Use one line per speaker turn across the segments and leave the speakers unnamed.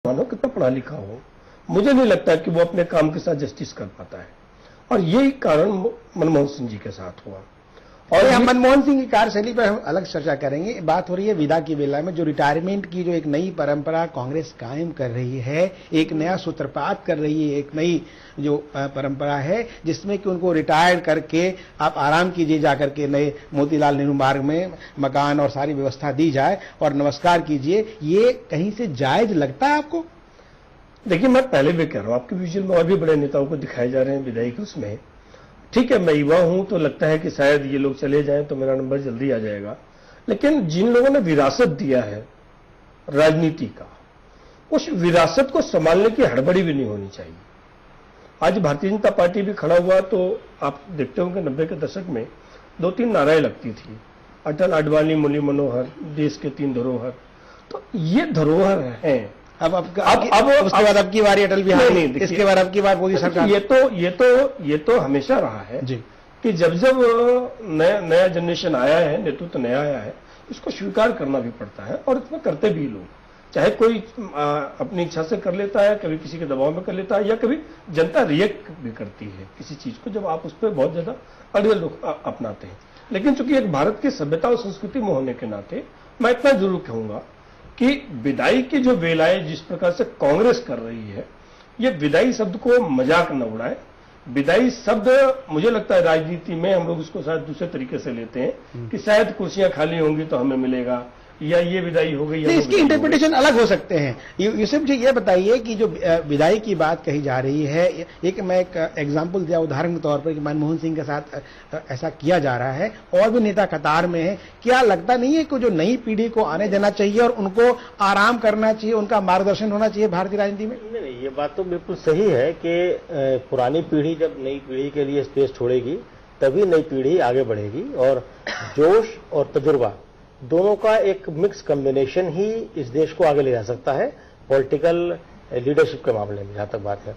मानो कितना पढ़ा लिखा हो, मुझे नहीं लगता कि वो अपने काम के साथ जस्टिस कर पाता है। और यही कारण मनमोहन सिंह जी के साथ हुआ।
और हम मनमोहन सिंह की कार्यशैली पर हम अलग चर्चा करेंगे। बात हो रही है विदा की बेला में, जो रिटायरमेंट की जो एक नई परंपरा कांग्रेस कायम कर रही है, एक नया सूत्रपात कर रही है, एक नई जो परंपरा है जिसमें कि उनको रिटायर करके आप आराम कीजिए जाकर के नए मोतीलाल नेहरू मार्ग में मकान और सारी व्यवस्था दी जाए और नमस्कार कीजिए, ये कहीं से जायज लगता है आपको?
देखिए, मैं पहले भी कह रहा हूं, आपके विजुअल में और भी बड़े नेताओं को दिखाए जा रहे हैं विदाई के उसमें। ठीक है, मैं युवा हूं तो लगता है कि शायद ये लोग चले जाएं तो मेरा नंबर जल्दी आ जाएगा, लेकिन जिन लोगों ने विरासत दिया है राजनीति का, उस विरासत को संभालने की हड़बड़ी भी नहीं होनी चाहिए। आज भारतीय जनता पार्टी भी खड़ा हुआ तो आप देखते होंगे 90 के दशक में 2-3 नाराएं लगती थी, अटल, आडवाणी, मुरली मनोहर, देश के 3 धरोहर। तो ये धरोहर हैं।
अब उसके बाद अब की बारी अटल बिहारी, नहीं, इसके बाद अब की बार मोदी सरकार।
ये तो हमेशा रहा है जी कि जब नया जनरेशन आया है, नेतृत्व नया आया है, इसको स्वीकार करना भी पड़ता है और इसमें करते भी लोग, चाहे कोई अपनी इच्छा से कर लेता है, कभी किसी के दबाव में कर लेता है, या कभी जनता रिएक्ट भी करती है किसी चीज को जब आप उस पर बहुत ज्यादा अड़ियल रुख अपनाते हैं। लेकिन चूंकि एक भारत की सभ्यता और संस्कृति में होने के नाते मैं इतना जरूर कहूंगा कि विदाई की जो वेलाएं जिस प्रकार से कांग्रेस कर रही है, ये विदाई शब्द को मजाक न उड़ाए। विदाई शब्द मुझे लगता है राजनीति में हम लोग इसको शायद दूसरे तरीके से लेते हैं कि शायद कुर्सियां खाली होंगी तो हमें मिलेगा, या ये विदाई हो गई,
इसकी इंटरप्रिटेशन अलग हो सकते हैं। यूसुफ जी, ये बताइए कि जो विदाई की बात कही जा रही है, मैं एक एग्जांपल दिया उदाहरण के तौर पर कि मनमोहन सिंह के साथ ऐसा किया जा रहा है, और भी नेता कतार में है। क्या लगता नहीं है कि जो नई पीढ़ी को आने देना चाहिए और उनको आराम करना चाहिए, उनका मार्गदर्शन होना चाहिए भारतीय राजनीति में?
नहीं, ये बात तो बिल्कुल सही है कि पुरानी पीढ़ी जब नई पीढ़ी के लिए स्पेस छोड़ेगी तभी नई पीढ़ी आगे बढ़ेगी, और जोश और तजुर्बा दोनों का एक मिक्स कॉम्बिनेशन ही इस देश को आगे ले जा सकता है पॉलिटिकल लीडरशिप के मामले में। जहां तक बात है,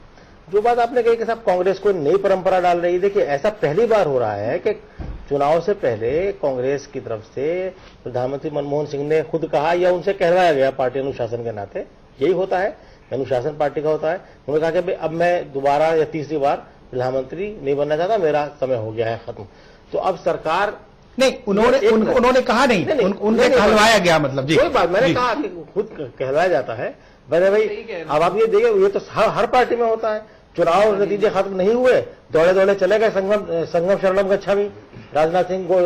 जो बात आपने कही कि साहब कांग्रेस कोई नई परंपरा डाल रही है, देखिए ऐसा पहली बार हो रहा है कि चुनाव से पहले कांग्रेस की तरफ से प्रधानमंत्री मनमोहन सिंह ने खुद कहा या उनसे कहवाया गया पार्टी अनुशासन के नाते, यही होता है, अनुशासन पार्टी का होता है। उन्होंने कहा कि अब मैं दोबारा या तीसरी बार प्रधानमंत्री नहीं बनना चाहता, मेरा समय हो गया है खत्म। तो अब सरकार
नहीं, उन्होंने कहा नहीं, उनसे कहलवाया गया, मतलब जी
कोई बात, मैंने कहा कि खुद कहलवाया जाता है। मैंने भाई अब आप ये देखिए, ये तो हर पार्टी में होता है, चुनाव नतीजे खत्म नहीं हुए, दौड़े दौड़े चले गए संगम शरणम गच्छामि राजनाथ सिंह को।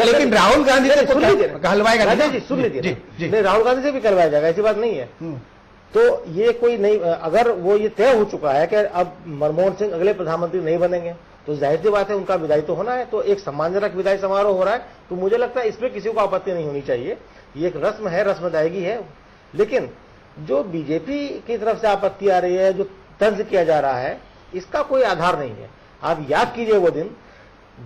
लेकिन राहुल गांधी से कहलवाएगा
जी, सुन लीजिए, नहीं राहुल गांधी से भी कहलवाया जाएगा, ऐसी बात नहीं है। तो ये कोई नहीं, अगर वो ये तय हो चुका है कि अब मनमोहन सिंह अगले प्रधानमंत्री नहीं बनेंगे तो जाहिर सी बात है उनका विदाई तो होना है। तो एक सम्मानजनक विदाई समारोह हो रहा है, तो मुझे लगता है इसमें किसी को आपत्ति नहीं होनी चाहिए। ये एक रस्म है, रस्म अदायगी है। लेकिन जो बीजेपी की तरफ से आपत्ति आ रही है, जो तंज किया जा रहा है, इसका कोई आधार नहीं है। आप याद कीजिए वो दिन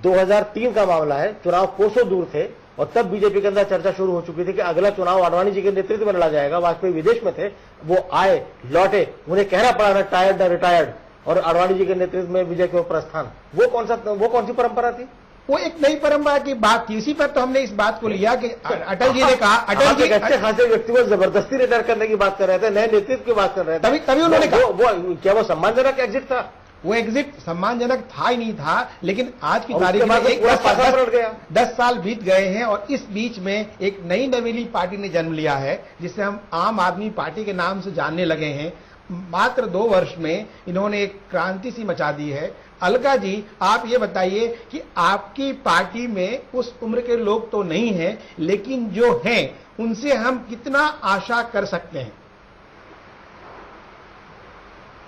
2003 का मामला है, चुनाव कोसों दूर थे और तब बीजेपी के अंदर चर्चा शुरू हो चुकी थी कि अगला चुनाव आडवाणी जी के नेतृत्व में लड़ा जाएगा। वाजपेयी विदेश में थे, वो आए, लौटे, उन्हें कहना पड़ा ना टायर्ड ना रिटायर्ड, और आडवाणी जी के नेतृत्व में विजय के प्रस्थान। वो कौन सी परंपरा थी?
वो एक नई परंपरा की बात थी। इसी पर तो हमने इस बात को लिया कि अटल जी ने कहा, अटल जी
अच्छे खासे व्यक्ति को जबरदस्ती रिटायर करने की बात कर रहे थे, नए नेतृत्व की बात कर रहे थे,
तभी उन्होंने कहा।
क्या वो सम्मानजनक एग्जिट था?
वो एग्जिट सम्मानजनक था ही नहीं था, लेकिन आज की तारीख में 10 साल बीत गए हैं और इस बीच में एक नई नवेली पार्टी ने जन्म लिया है जिसे हम आम आदमी पार्टी के नाम से जानने लगे हैं। मात्र 2 वर्ष में इन्होंने एक क्रांति सी मचा दी है। अलका जी, आप ये बताइए कि आपकी पार्टी में उस उम्र के लोग तो नहीं हैं, लेकिन जो हैं उनसे हम कितना आशा कर सकते हैं?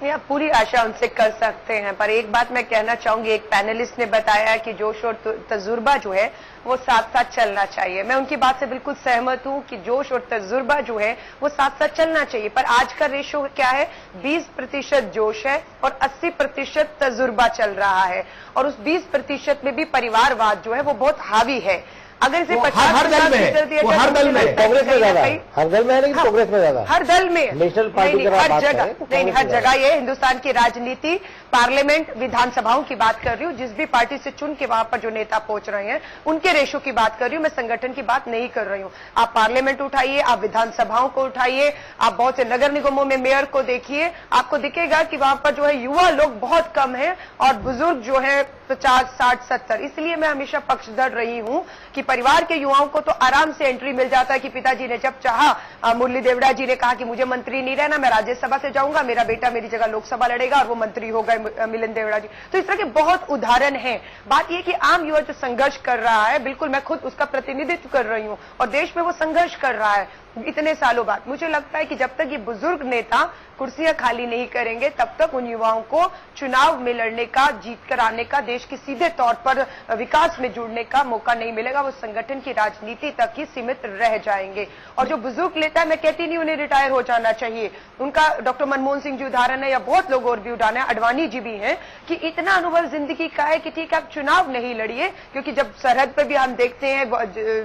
आप पूरी आशा उनसे कर सकते हैं, पर एक बात मैं कहना चाहूंगी, एक पैनलिस्ट ने बताया कि जोश और तजुर्बा जो है वो साथ साथ चलना चाहिए। मैं उनकी बात से बिल्कुल सहमत हूं कि जोश और तजुर्बा जो है वो साथ साथ चलना चाहिए, पर आज का रेशो क्या है? 20% जोश है और 80% तजुर्बा चल रहा है, और उस 20% में भी परिवारवाद जो है वो बहुत हावी है। अगर इसे 50
सीटर दिया जाए,
हर दल में, कांग्रेस में ज्यादा, हर दल में है लेकिन कांग्रेस में ज्यादा,
हर दल में,
नेशनल पार्टी
हर जगह नहीं, हर जगह। ये हिंदुस्तान की राजनीति, पार्लियामेंट, विधानसभाओं की बात कर रही हूँ। जिस भी पार्टी से चुन के वहां पर जो नेता पहुंच रहे हैं उनके रेशो की बात कर रही हूँ, मैं संगठन की बात नहीं कर रही हूँ। आप पार्लियामेंट उठाइए, आप विधानसभाओं को उठाइए, आप बहुत से नगर निगमों में मेयर को देखिए, आपको दिखेगा कि वहां पर जो है युवा लोग बहुत कम है और बुजुर्ग जो है 50, 60, 70। इसलिए मैं हमेशा पक्षधर रही हूं कि परिवार के युवाओं को तो आराम से एंट्री मिल जाता है कि पिताजी ने जब चाहा, मुरली देवड़ा जी ने कहा कि मुझे मंत्री नहीं रहना, मैं राज्यसभा से जाऊंगा, मेरा बेटा मेरी जगह लोकसभा लड़ेगा और वो मंत्री हो गए मिलिंद देवड़ा जी। तो इस तरह के बहुत उदाहरण हैं। बात यह कि आम युवा जो संघर्ष कर रहा है, बिल्कुल मैं खुद उसका प्रतिनिधित्व कर रही हूं और देश में वो संघर्ष कर रहा है इतने सालों बाद। मुझे लगता है कि जब तक ये बुजुर्ग नेता कुर्सियां खाली नहीं करेंगे तब तक उन युवाओं को चुनाव में लड़ने का, जीत कर आने का, देश की सीधे तौर पर विकास में जुड़ने का मौका नहीं मिलेगा। वो संगठन की राजनीति तक ही सीमित रह जाएंगे। और जो बुजुर्ग लेता है, मैं कहती नहीं उन्हें रिटायर हो जाना चाहिए, उनका डॉक्टर मनमोहन सिंह जी उदाहरण है या बहुत लोग और भी उदाहरण है, अडवाणी जी भी हैं, कि इतना अनुभव जिंदगी का है कि ठीक है आप चुनाव नहीं लड़िए, क्योंकि जब सरहद पर भी हम देखते हैं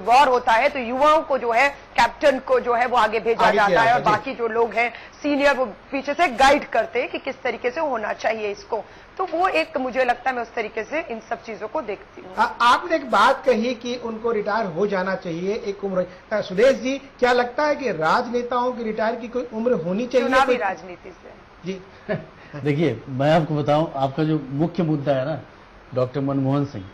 वॉर होता है तो युवाओं को जो है, कैप्टन को जो है वो आगे भेजा जाता है और बाकी जो लोग हैं सीनियर वो पीछे से गाइड करते हैं कि किस तरीके से होना चाहिए इसको। तो वो एक मुझे लगता है मैं उस तरीके से इन सब चीजों को देखती हूँ।
आपने एक बात कही कि उनको रिटायर हो जाना चाहिए एक उम्र। सुदेश जी, क्या लगता है कि राजनेताओं की रिटायर की कोई उम्र होनी चाहिए
चुनावी राजनीति से?
जी
देखिए, मैं आपको बताऊं, आपका जो मुख्य मुद्दा है ना डॉक्टर मनमोहन सिंह,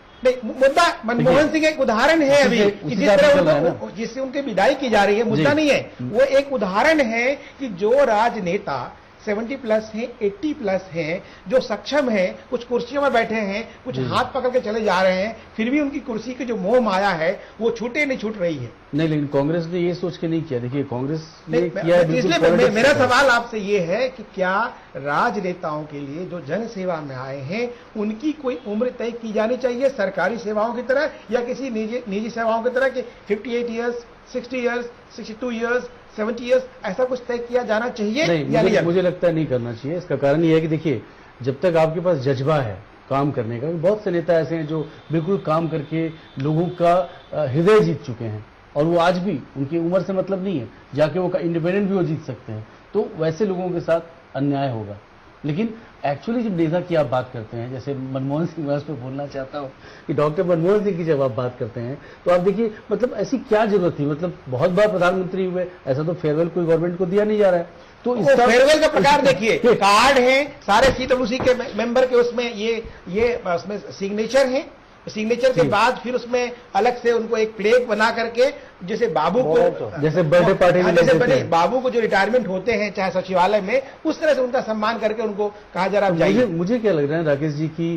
मुद्दा मनमोहन सिंह एक उदाहरण है अभी, जिस तरह जिससे उनकी विदाई की जा रही है, मुद्दा नहीं है, वो एक उदाहरण है कि जो राजनेता 70 प्लस हैं, 80 प्लस हैं, जो सक्षम हैं, कुछ कुर्सियों में बैठे हैं, कुछ हाथ पकड़ के चले जा रहे हैं, फिर भी उनकी कुर्सी की जो मोह माया है वो छूटे नहीं छूट रही है।
नहीं, लेकिन कांग्रेस ने ये सोच के नहीं किया। देखिए, कांग्रेस ने किया।
इसलिए मेरा सवाल आपसे ये है कि क्या राजनेताओं के लिए जो जन सेवा में आए हैं उनकी कोई उम्र तय की जानी चाहिए सरकारी सेवाओं की तरह, या किसी निजी सेवाओं की तरह कि 58 ईयर्स, 60 ईयर्स, 62 ईयर्स, 70 ईयर्स, ऐसा कुछ तय किया जाना चाहिए?
नहीं, मुझे लगता है नहीं करना चाहिए। इसका कारण ये है कि देखिए, जब तक आपके पास जज्बा है काम करने का, बहुत से नेता ऐसे हैं जो बिल्कुल काम करके लोगों का हृदय जीत चुके हैं और वो आज भी, उनकी उम्र से मतलब नहीं है, जाके वो इंडिपेंडेंट भी वो जीत सकते हैं। तो वैसे लोगों के साथ अन्याय होगा। लेकिन एक्चुअली जब नेता की आप बात करते हैं, जैसे मनमोहन सिंह, मैं उस पर बोलना चाहता हूं कि डॉक्टर मनमोहन सिंह की जब आप बात करते हैं तो आप देखिए, मतलब ऐसी क्या जरूरत थी, मतलब बहुत बार प्रधानमंत्री हुए, ऐसा तो फेयरवेल कोई गवर्नमेंट को दिया नहीं जा रहा है। तो
इसका फेयरवेल का प्रकार देखिए, कार्ड है, सारे सीडब्ल्यूसी के मेंबर के उसमें ये उसमें सिग्नेचर है, सिग्नेचर के बाद फिर उसमें अलग से उनको एक प्लेट बना करके, जैसे बाबू को,
जैसे बर्थडे पार्टी में,
जैसे बाबू को जो रिटायरमेंट होते हैं चाहे सचिवालय में, उस तरह से उनका सम्मान करके उनको कहा जा रहा है।
तो मुझे क्या लग रहा है राकेश जी की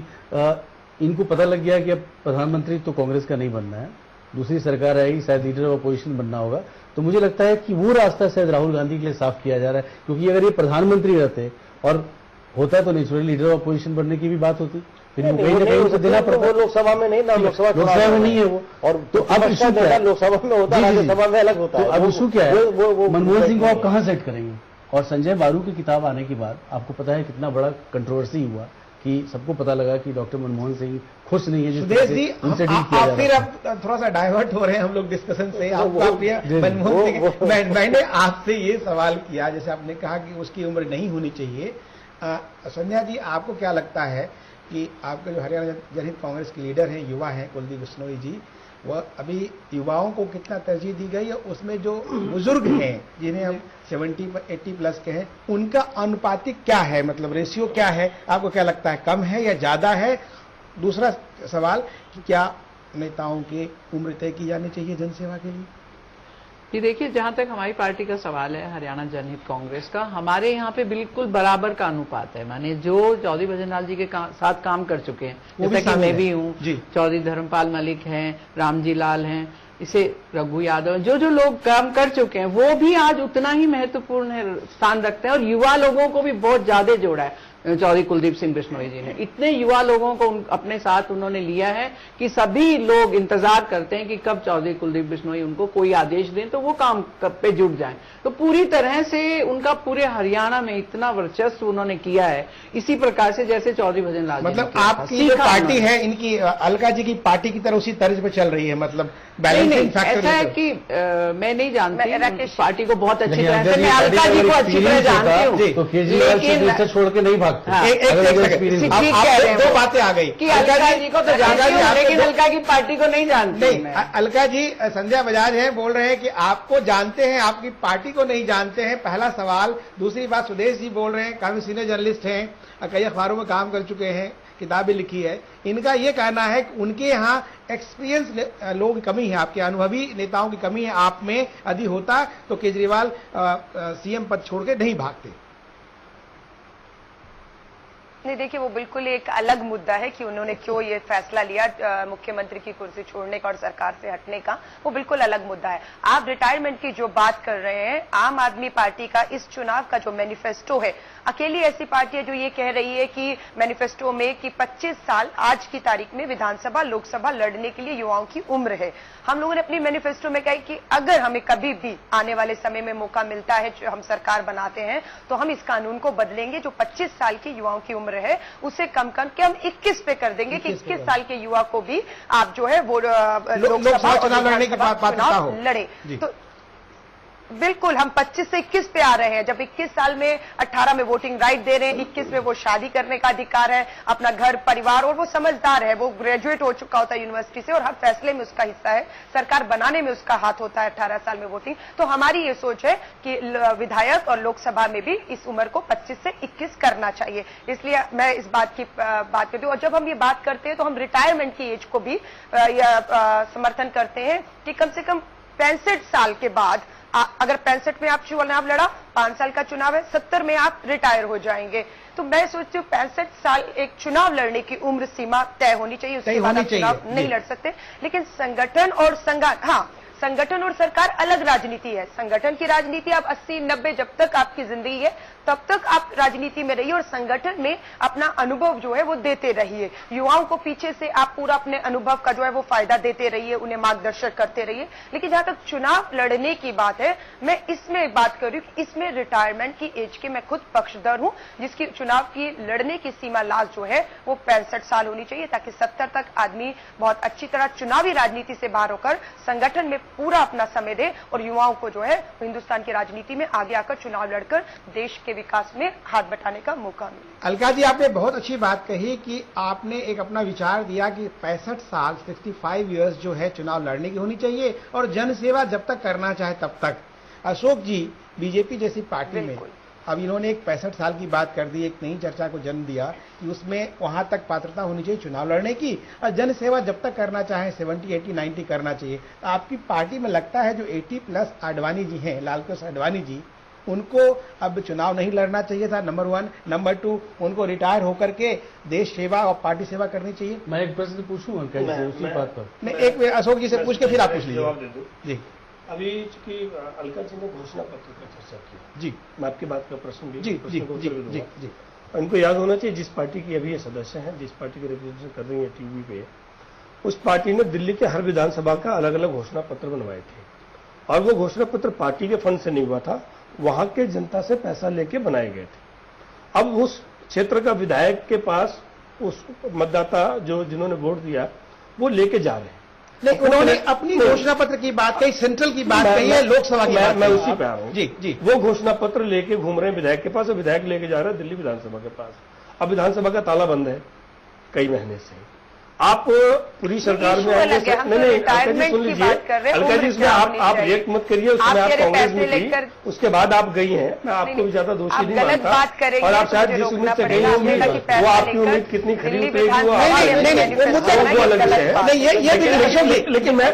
इनको पता लग गया कि अब प्रधानमंत्री तो कांग्रेस का नहीं बनना है, दूसरी सरकार आएगी, शायद लीडर ऑफ अपोजिशन बनना होगा। तो मुझे लगता है कि वो रास्ता शायद राहुल गांधी के लिए साफ किया जा रहा है, क्योंकि अगर ये प्रधानमंत्री रहते और होता तो नेचुरली लीडर ऑफ अपोजिशन बनने की भी बात होती, फिर कहीं ना कहीं उसे देना पड़ता।
लोकसभा में नहीं ना, लोकसभा
में नहीं है वो। और तो अब इशू क्या है,
लोकसभा में होता है, राज्यसभा में अलग होता है।
तो अब इशू क्या है, मनमोहन सिंह को आप कहां सेट करेंगे? और संजय बारू की किताब आने के बाद आपको पता है कितना बड़ा कंट्रोवर्सी हुआ कि सबको पता लगा कि डॉक्टर मनमोहन सिंह खुश नहीं है।
सुदेश जी, आप फिर अब थोड़ा सा डाइवर्ट हो रहे हैं हम लोग डिस्कशन से। मनमोहन सिंह, मैंने आपसे ये सवाल किया, जैसे आपने कहा कि उसकी उम्र नहीं होनी चाहिए। संध्या जी, आपको क्या लगता है कि आपके जो हरियाणा जनहित कांग्रेस के लीडर हैं, युवा हैं, कुलदीप बिश्नोई जी, वह अभी युवाओं को कितना तरजीह दी गई है? उसमें जो बुजुर्ग हैं जिन्हें हम 70-80 प्लस के हैं, उनका अनुपातिक क्या है, मतलब रेशियो क्या है? आपको क्या लगता है, कम है या ज्यादा है? दूसरा सवाल कि क्या नेताओं की उम्र तय की जानी चाहिए जनसेवा के लिए?
ये देखिए, जहां तक हमारी पार्टी का सवाल है, हरियाणा जनहित कांग्रेस का, हमारे यहाँ पे बिल्कुल बराबर का अनुपात है। माने जो चौधरी भजनलाल जी के साथ काम कर चुके हैं, जैसे कि मैं भी हूँ, चौधरी धर्मपाल मलिक हैं, रामजी लाल हैं, इसे रघु यादव, जो लोग काम कर चुके हैं वो भी आज उतना ही महत्वपूर्ण स्थान रखते हैं और युवा लोगों को भी बहुत ज्यादा जोड़ा है। चौधरी कुलदीप सिंह बिश्नोई जी ने। इतने युवा लोगों को अपने साथ उन्होंने लिया है कि सभी लोग इंतजार करते हैं कि कब चौधरी कुलदीप बिश्नोई उनको कोई आदेश दें तो वो काम पे जुट जाएं। तो पूरी तरह से उनका पूरे हरियाणा में इतना वर्चस्व उन्होंने किया है, इसी प्रकार से जैसे चौधरी भजन लाल,
मतलब आपकी जो पार्टी है इनकी अलका जी की पार्टी की तरह उसी तर्ज पे चल रही है, मतलब बैलेंसिंग फैक्टर।
ऐसा है कि मैं नहीं जानती पार्टी को बहुत अच्छी तरह से, मैं अलका जी को अच्छी तरह जानती हूँ,
तो केजरीवाल से छोड़ के नहीं भागते।
दो बातें आ गई
कि अलका जी को तो जानती हूँ लेकिन अलका की पार्टी को नहीं जानती।
नहीं, अलका जी संध्या बजाज हैं, बोल रहे हैं कि आपको जानते हैं, आपकी पार्टी को नहीं जानते हैं, पहला सवाल। दूसरी बात सुदेश जी बोल रहे हैं, काफी सीनियर जर्नलिस्ट हैं, कई अखबारों में काम कर चुके हैं, किताबें लिखी है। इनका ये कहना है कि उनके यहाँ एक्सपीरियंस लोगों की कमी है, आपके अनुभवी नेताओं की कमी है। आप में यदि होता तो केजरीवाल सीएम पद छोड़ के नहीं भागते।
नहीं, देखिए वो बिल्कुल एक अलग मुद्दा है कि उन्होंने क्यों ये फैसला लिया मुख्यमंत्री की कुर्सी छोड़ने का और सरकार से हटने का, वो बिल्कुल अलग मुद्दा है। आप रिटायरमेंट की जो बात कर रहे हैं, आम आदमी पार्टी का इस चुनाव का जो मैनिफेस्टो है, अकेली ऐसी पार्टी है जो ये कह रही है कि मैनिफेस्टो में कि 25 साल आज की तारीख में विधानसभा लोकसभा लड़ने के लिए युवाओं की उम्र है। हम लोगों ने अपनी मैनिफेस्टो में कहा कि अगर हमें कभी भी आने वाले समय में मौका मिलता है, जो हम सरकार बनाते हैं, तो हम इस कानून को बदलेंगे। जो 25 साल की युवाओं की उम्र है उसे कम करके हम 21 पे कर देंगे कि 21 साल के युवा को भी आप जो है वो
लोकसभा चुनाव लड़ने की बात
लड़े। तो बिल्कुल हम 25 से 21 पे आ रहे हैं। जब 21 साल में 18 में वोटिंग राइट दे रहे हैं, 21 में वो शादी करने का अधिकार है, अपना घर परिवार, और वो समझदार है, वो ग्रेजुएट हो चुका होता है यूनिवर्सिटी से और हर फैसले में उसका हिस्सा है, सरकार बनाने में उसका हाथ होता है 18 साल में वोटिंग। तो हमारी ये सोच है कि विधायक और लोकसभा में भी इस उम्र को 25 से 21 करना चाहिए। इसलिए मैं इस बात की बात करती हूँ। और जब हम ये बात करते हैं तो हम रिटायरमेंट की एज को भी समर्थन करते हैं कि कम से कम 65 साल के बाद, अगर 65 में आप चुनाव लड़ा, 5 साल का चुनाव है, 70 में आप रिटायर हो जाएंगे। तो मैं सोचती हूँ 65 साल एक चुनाव लड़ने की उम्र सीमा तय होनी चाहिए, उसके बाद आप चुनाव नहीं लड़ सकते। लेकिन संगठन और संगठन और सरकार अलग राजनीति है। संगठन की राजनीति आप 80-90 जब तक आपकी जिंदगी है तब तक आप राजनीति में रहिए और संगठन में अपना अनुभव जो है वो देते रहिए। युवाओं को पीछे से आप पूरा अपने अनुभव का जो है वो फायदा देते रहिए, उन्हें मार्गदर्शन करते रहिए। लेकिन जहां तक चुनाव लड़ने की बात है, मैं इसमें बात कर रही हूँ कि इसमें रिटायरमेंट की एज के मैं खुद पक्षधर हूं, जिसकी चुनाव की लड़ने की सीमा लास्ट जो है वो 65 साल होनी चाहिए, ताकि 70 तक आदमी बहुत अच्छी तरह चुनावी राजनीति से बाहर होकर संगठन में पूरा अपना समय दे और युवाओं को जो है हिंदुस्तान की राजनीति में आगे आकर चुनाव लड़कर देश के विकास में हाथ बटाने का मौका मिले।
अलका जी, आपने बहुत अच्छी बात कही कि आपने एक अपना विचार दिया कि 65 साल 65 इयर्स जो है चुनाव लड़ने की होनी चाहिए और जनसेवा जब तक करना चाहे तब तक। अशोक जी बीजेपी जैसी पार्टी में अब इन्होंने एक 65 साल की बात कर दी, एक नई चर्चा को जन्म दिया कि उसमें वहां तक पात्रता होनी चाहिए चुनाव लड़ने की और जनसेवा जब तक करना चाहे 70, 80, 90 करना चाहिए। तो आपकी पार्टी में लगता है जो 80+ आडवाणी जी हैं, लालकृष्ण आडवाणी जी, उनको अब चुनाव नहीं लड़ना चाहिए था, नंबर 1। नंबर 2, उनको रिटायर होकर के देश सेवा और पार्टी सेवा करनी चाहिए।
मैं एक प्रश्न पूछूं उसी बात पर।
नहीं, एक अशोक जी से पूछ के फिर आप पूछ लीजिए।
जवाब दे दो
जी।
अभी चूंकि अलका जी ने घोषणा पत्र पर चर्चा की,
जी,
मैं आपकी बात का प्रश्न भी
जी जी जी जी जी।
उनको याद होना चाहिए जिस पार्टी की अभी ये सदस्य हैं, जिस पार्टी की रिप्रेजेंटेशन कर रही है टीवी पे, उस पार्टी ने दिल्ली के हर विधानसभा का अलग अलग घोषणा पत्र बनवाए थे और वो घोषणा पत्र पार्टी के फंड से नहीं हुआ था, वहां के जनता से पैसा लेके बनाए गए थे। अब उस क्षेत्र का विधायक के पास उस मतदाता जिन्होंने वोट दिया वो लेके जा रहे हैं।
लेकिन उन्होंने अपनी घोषणा पत्र की बात कही, सेंट्रल की बात कही है, लोकसभा की बात,
मैं उसी पे आ रहा हूं।
जी जी।
वो घोषणा पत्र लेके घूम रहे हैं विधायक के पास और विधायक लेके जा रहे हैं दिल्ली विधानसभा के पास। अब विधानसभा का ताला बंद है कई महीने से। आप पूरी सरकार में आएंगे, नहीं सुन लीजिए अलका जी, इसमें आप रिएक्ट मत करिए, उसमें आप कांग्रेस में थी, उसके बाद आप गई हैं, मैं आपको भी ज्यादा दोषी नहीं मानता और आप शायद जिस उम्मीद से गई होंगी वो आपकी उम्मीद कितनी खरी उतरेगी वो अलग विषय है। लेकिन मैं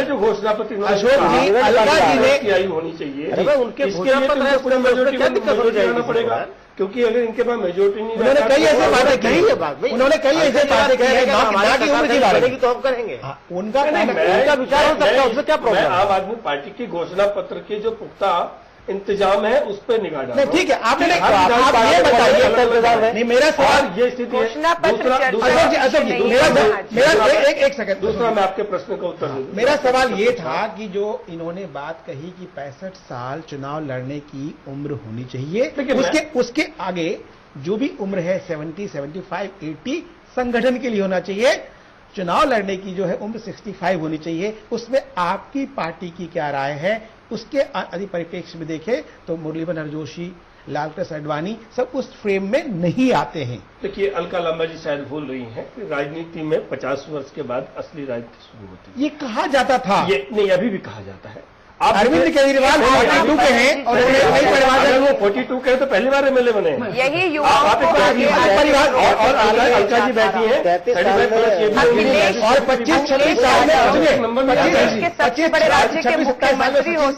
जो घोषणा पत्र अलका जी ने आई होनी चाहिए, उनके पूरा मेजोरिटी पड़ेगा, क्योंकि अगर इनके पास मेजोरिटी नहीं,
उन्होंने कई ऐसे बातें कही है, उन्होंने कई ऐसे बातें कही है कि उम्र की लड़ेगी तो हम करेंगे, उनका विचार हो सकता है, उसमें क्या प्रॉब्लम।
आम आदमी पार्टी की घोषणा पत्र के जो पुख्ता इंतजाम है उस पर निगाह डालो।
ठीक है, आपने आप ये बताइए, नहीं मेरा सवाल
ये स्थिति है।
एक सेकंड,
दूसरा मैं आपके प्रश्न का उत्तर दूं।
मेरा सवाल ये था कि जो इन्होंने बात कही कि 65 साल चुनाव लड़ने की उम्र होनी चाहिए, उसके आगे जो भी उम्र है 70, 75, 80 संगठन के लिए होना चाहिए। चुनाव लड़ने की जो है उम्र 65 होनी चाहिए। उसमें आपकी पार्टी की क्या राय है? उसके अधिक परिप्रेक्ष्य में देखें तो मुरली मनोहर जोशी, लाल कृष्ण आडवाणी सब उस फ्रेम में नहीं आते हैं।
देखिए, अलका लांबा जी शायद भूल रही हैं कि राजनीति में 50 वर्ष के बाद असली राजनीति शुरू होती है।
ये कहा जाता था,
ये नहीं, अभी भी कहा जाता है।
आप अरविंद केजरीवाल 42 के हैं और
वो 42 के तो पहली बार एमएलए बने।
यही युवाओं
परिवार और अलका जी बैठी है
और 25-26 साल में
सबसे बड़े राज्य के मुख्यमंत्री हो